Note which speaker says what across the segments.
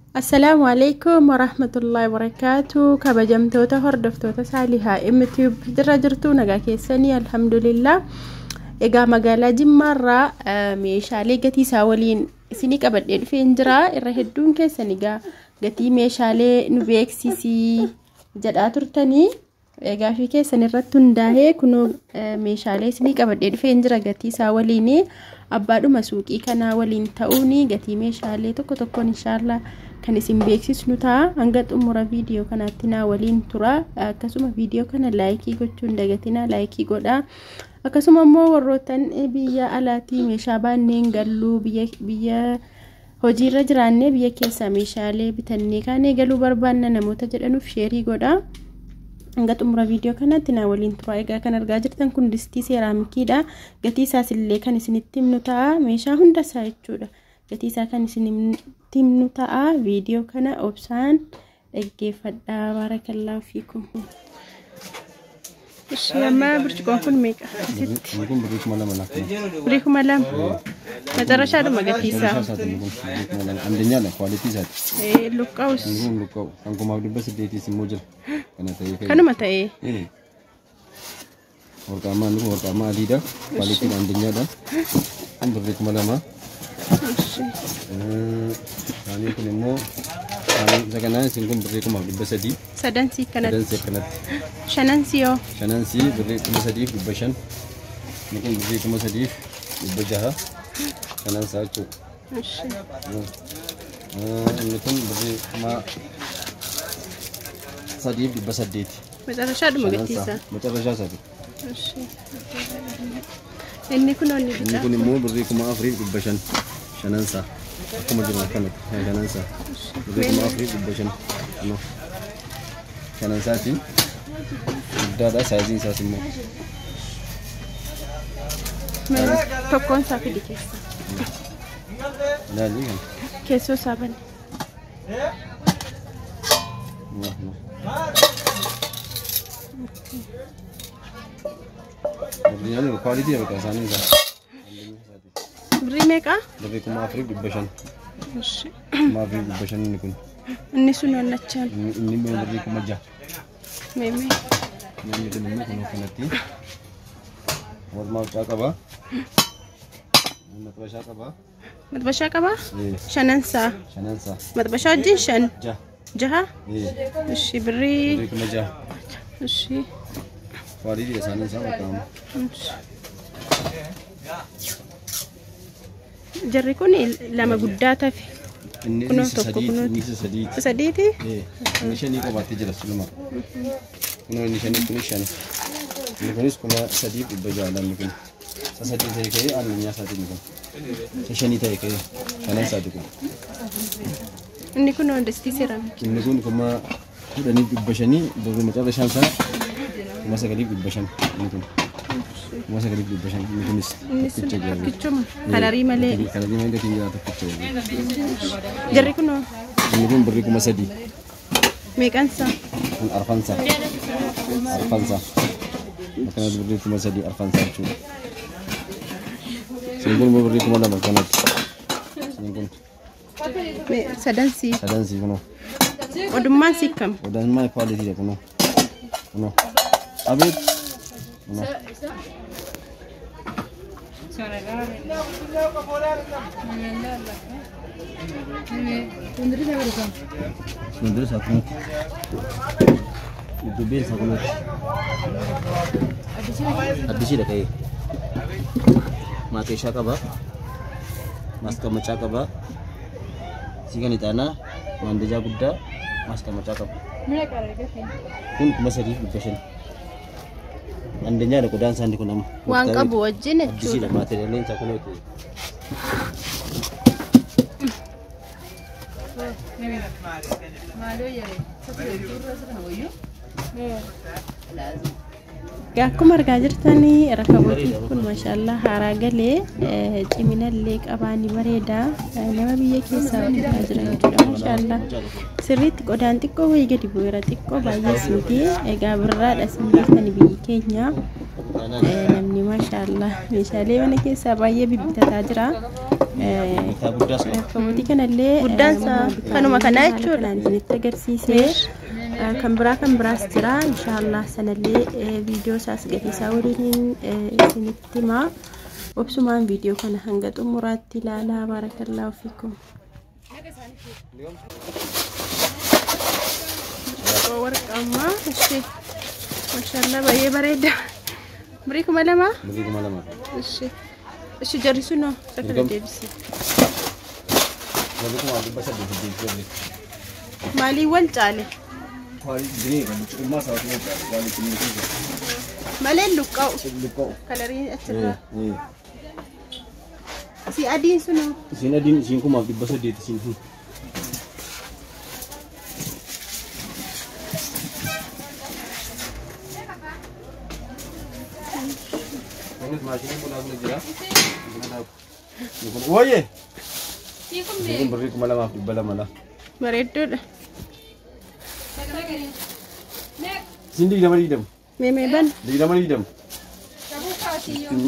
Speaker 1: السلام عليكم ورحمة الله وبركاته. كبجمتوتا هردفتوتا ساليها امتيوب درجرتو نغا كيساني الحمد لله. ايغا مغالا جمارا ميشالي غتي ساولين سيني قبدين فينجرا الرهدون كيسانيغا غتي ميشالي نوبيكسيسي جدا ترتني ايغا في كيساني رتون داهي كنو ميشالي سيني قبدين فينجرا غتي ساوليني أبادو مسوقي كنا ولين تاوني غتي ميشالي توكو توكو إن شاء الله كان اسم بيكسيس نوتا انغت امورا فيديو كانتنا ولين ترى كسوما فيديو كان لايكي غچون دغتنا لايكي غودا كسوما مو وروتن بيا الاتي ميشابان نينغلو بيا هوجي رجرانه بيا كيسا ميشالي بتني كان غلو بربان نموت جدنو شيري غودا انغت امورا فيديو كانتنا ولين ترى كان ارغاجرتن كون دستي سيراميكيدا غتي ساسلي كان سنتيم نوتا ميشا هندا سايچودا غتي ساكن سنم تيم نوتا فيديو كان اوبسان اجيفدا بارك الله فيكم. ايش ما برجكم كل ميك
Speaker 2: نكون بريكم ولا ملاك
Speaker 1: بريكم ولا ما ترى شادو ما غتيسا
Speaker 2: عندنا لا كواليتي زاد
Speaker 1: ايه لوكاوس
Speaker 2: نقول لوكاو انكم ما بدي بس ديتي سموجل
Speaker 1: كانوا متى ايه
Speaker 2: ورقما ديدا كواليتي عندنا ده ان بريكم ولا ما يعني كل مو يعني زكنا سينكم بريكم ما بدي بس دي
Speaker 1: سدنسي كانت
Speaker 2: شنانسيو
Speaker 1: شنانسي
Speaker 2: بريكم بس دي ببشن نكون بريكم بس دي ببجها شنانسا تشو
Speaker 1: ماشي
Speaker 2: نكون بريكم صديق بس ديت
Speaker 1: متى شاد ما قتيسا
Speaker 2: متى رجع
Speaker 1: ماشي إني كنا
Speaker 2: مو بريكم أفريق ببشن شنانسا أكمل جماعة كانت شنانسا بريكم أفريق ببشن no شنانسا تي ده سايزين ساسمو
Speaker 1: من تكون سافي دي كيسا
Speaker 2: لا دي
Speaker 1: كيسو سابن
Speaker 2: يعني الكواليتي بقى ثاني ده
Speaker 1: بريميكا
Speaker 2: بريكم أفريق ببشن
Speaker 1: ماشي
Speaker 2: ما أفريق ببشن نكون
Speaker 1: إني سنو نتشان
Speaker 2: إني ما بريكم مجا
Speaker 1: ميمي
Speaker 2: يعني كنا نكون كنتي ورما شاكبا نتبشا كبا
Speaker 1: متبشا كبا شنانسا متبشا جنشن جها ماشي
Speaker 2: بريكم مجا
Speaker 1: ماشي
Speaker 2: كواليتي ثاني سامع كلام
Speaker 1: جريكوني لما قداتا في
Speaker 2: نيس
Speaker 1: سديتي
Speaker 2: نشاني كباتي جلس لما نشاني كنيشان نكونيس كنا سديد بجالا نكون سديد هيك أنا من سديد نكون نشاني هيك أنا سديد
Speaker 1: نكون عندستي سيراميك
Speaker 2: نكون كما كنا بشاني بمجرد شانسا ما سكلي ببشان نكون ما سكلي ببشان نكون
Speaker 1: كتشوم كالاري مالي
Speaker 2: تيجي تكتشوم
Speaker 1: جريكونو
Speaker 2: نكون بريكم مسدي
Speaker 1: ميكانسا
Speaker 2: أرفانسا مكانات بريكم مسدي أرفانسا شو سيكون بريكم ولا مكانات سيكون
Speaker 1: سدنسي
Speaker 2: كنو
Speaker 1: ودمان سيكم
Speaker 2: ودمان كواليتي كنو أبيت Sundri satu, itu bel satu. Habis dah kayak, mati siapa ba, maska macam apa, sikan di tanah, mandi jaguda, maska macam apa. Pun masih di fashion. Andanya ada kudan sandi kunam.
Speaker 1: Wang kabu aja nih.
Speaker 2: Habis dah materialnya cakap itu.
Speaker 1: Gakum argaa jirtanii rakabooti kun maashaallah haaraa galee ciminallee qabaani bareeda nama biyya keessaa jira jechuudha maashaallah sirriitti qodaan xiqqoo wayii gadi bu'eera xiqqoo baay'ee siitee egaa birraadha simbiirtanii biyyi keenya namni maashaallah meeshaalee mana keessaa baay'ee bibbitataa jira Kamuti kanallee
Speaker 3: guddaansa kanuma kana jechuudha.
Speaker 1: Isinitti agarsiisee kan biraas jira inshallah sanallee viidiyoo isaas gatiisaa waliin isinitti himaa. Obsumaan viidiyoo kana hanga xumuraatti ilaalaa. Barakallahu fiikum. Warqama ishi mashallah baay'ee bareeda. Bariikuma lama. Ishi jarrisuno sakala deebisi. Maalii wal caale? Malee luqqa'u. Kalarii achirraa. Si adiin suno.
Speaker 2: Isin adiin isin kuma dibba saddeet isin. Oye. Ini beri kemana maaf bala mana.
Speaker 1: Bareedduudha.
Speaker 2: Sini di mana idam?
Speaker 1: Meme ban.
Speaker 2: Di mana idam?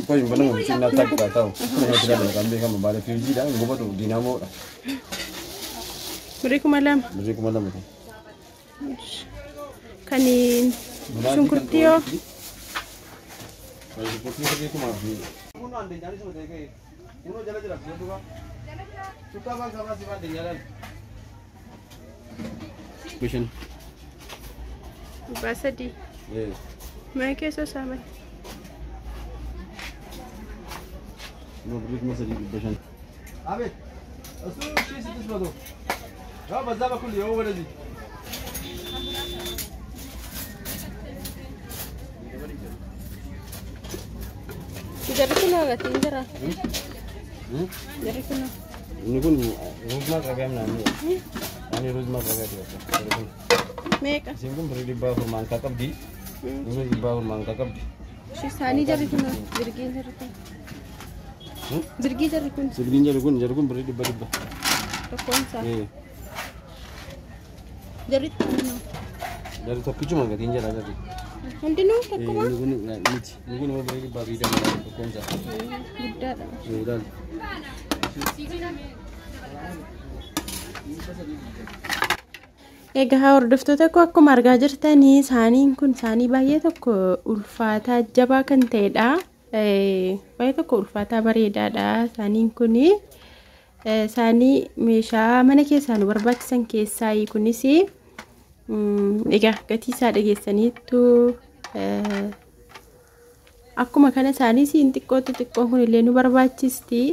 Speaker 2: Kau yang mana mungkin nak tak tahu. Saya tidak ada kami kan membalik fiji dah. Gua tu dinamo.
Speaker 1: Beri kumalam.
Speaker 2: Beri kemana macam?
Speaker 1: Kanin. Sungkurtio.
Speaker 2: Kalau sungkurtio beri kemana? Kuno ande jadi semua dek. Kuno jalan-jalan tu kan? Suka bang sama si Pak jalan. Mission.
Speaker 1: Bahasa di.
Speaker 2: Yes.
Speaker 1: Mereka sama.
Speaker 2: نبريك مثلا بشان عبيد أصله شيء ستسمع ده ها بزابة كل يوم ولا دي
Speaker 1: جربنا غتي جرا جربنا
Speaker 2: نقول روز ما كعبنا يعني روز ما كعبنا
Speaker 1: ميكا
Speaker 2: سيمكم بريدي بافور مان كعب دي نقول بافور مان كعب دي
Speaker 1: شو ثاني جربنا جرجين جربنا Zirgin jargon berarti berubah.
Speaker 3: Konsa.
Speaker 2: Iya.
Speaker 3: Dari
Speaker 2: tapi cuma nggak tinggal aja sih.
Speaker 3: nanti nu takuma.
Speaker 2: Ini mau berarti baru dah malam konsa.
Speaker 3: Gudda.
Speaker 2: Sudah.
Speaker 1: Egaa hordoftoota koo akkuma argaa jirtanii saaniin kun saanii baay'ee tokko ulfaataa jabaa kan ta'edha. Baay'ee tokko ulfaataa bareedaadha. Saaniin kun saanii meeshaa mana keessaa nu barbaachisan keessaa kunis egaa gatii isaa dhageessaniittu akkuma kana saanii siin xiqqoon kun illee nu barbaachisti.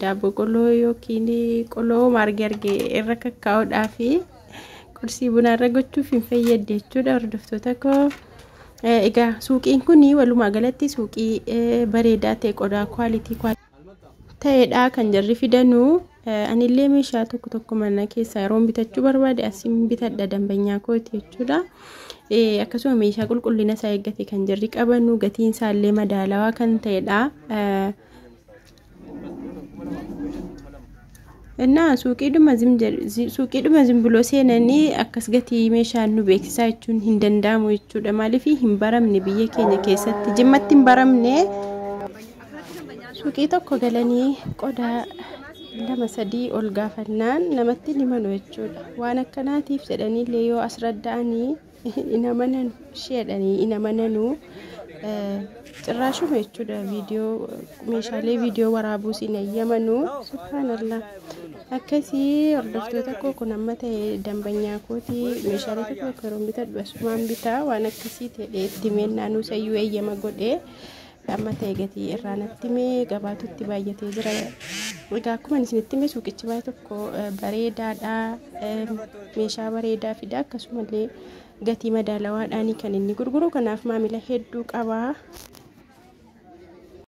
Speaker 1: Daabboo qoloo yookiin qoloo marge irra kakkaa'uudhaaf kursii bunarra gochuuf hin fayyadde jechuudha hordoftoota koo. Egaa suuqiin kun walumaa galatti suuqii bareedaa ta'e qodaa kwaalitii ta'edha kan jarri fidanu. Anillee meeshaa tokko mana keessaa yeroo bitachuu barbaade asiin bitadha dambanyaa kooti jechuudha. Akkasuma meeshaa qulqullina isaa eeggate kan jarri qabanu gatiin isaallee madaalawaa kan ta'edha. Innaa suuqiidhuma zimbiloo seenanii akkas gatii meeshaan nu beeksisaa jechuun hin danda'amu jechuudha. Maaliif hin baramne biyya keenya keessatti jimmatti hin baramne suuqii tokko galanii qodaa 2-3 ol gaafannaan namatti himanu jechuudha. Waan akkanaatiif jedhaniillee yoo asradda'anii inamananu sheedhanii inamananu cirraashuma jechuudha. Meeshaalee viidiyoo waraabuu siin eeyyamanu subhaanallah. Akkasii hordoftoota koo kun amma ta'e dambanyaa kooti meeshaalee tokko yeroo bitadhu asumaan bitaa waan akkasii ta'e itti meennaan usayyuu eeyyama godhee amma ta'e gatii irraa natti mee gabaatutti baay'atee jira. Egaa akkuma isinitti mee suuqichi baay'ee tokko bareedaadha. Meeshaa bareedaa fida akkasumallee gatii madaalawaadhaan kan inni gurguru kanaaf maamila hedduu qaba.